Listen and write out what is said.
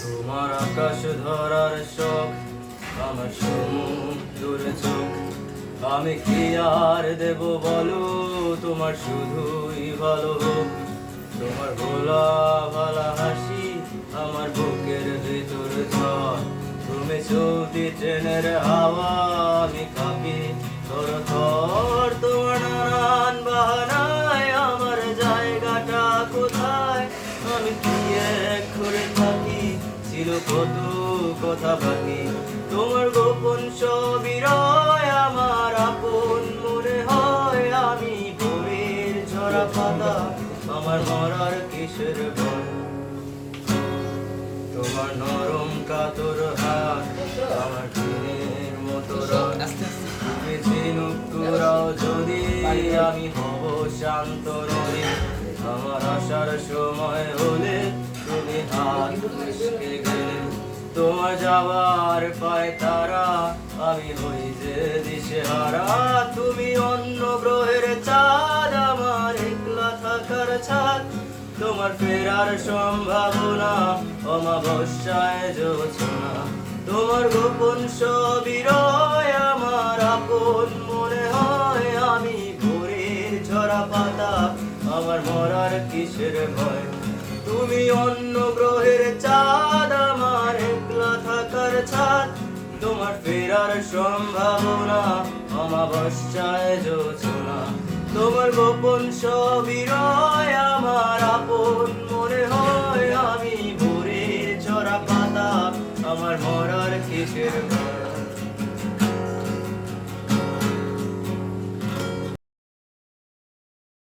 তোমার আকাশ ধরার শখ, আমার সমুদ্রের চোখ। আমি কি আর দেব বলো, তোমার শুধুই ভালো হোক। তোমার ভোলা ভালা হাসি আমার বুকের ভিতর ঝড়। তুমি চলতি ট্রেনের হাওয়া, আমি কাঁপি থর থর। তোমার নানান বাহানায় আমার জায়গাটা কোথায়, আমি কি এক ঘরে থাকি, ছিল কত কথা বাকি। তোমার গোপন সবিরয় আমার আপন মনে হয়, আমি ভোরের ঝরা পাতা, আমার মরার কিসের ভয়। তোমার নরম কাতর হাত, আমার দিনের মতো রং। তুমি ঝিনুক কুড়াও যদি, আমি হব শান্ত নদী। আমার আসার সময় হলে তুমি হাত মুচকে গেলে। তোমার যাওয়ার পায় তারা, আমি হই যে দিশেহারা। তুমি অন্য গ্রহের চাঁদ, আমার একলা থাকার ছাদ। তোমার ফেরার সম্ভাবনা, অমাবস্যায় জোছনা। তোমার গোপন সবিরয় আমার আপন মনে হয়, আমি ভোরের ঝরা পাতা, আমার মরার কিসের ভয়। তুমি অন্য গ্রহের চাঁদ, আমার একলা থাকার ছাদ। তোমার ফেরার সম্ভাবনা, অমাবস্যায় জোছনা। তোমার গোপন সবিরয়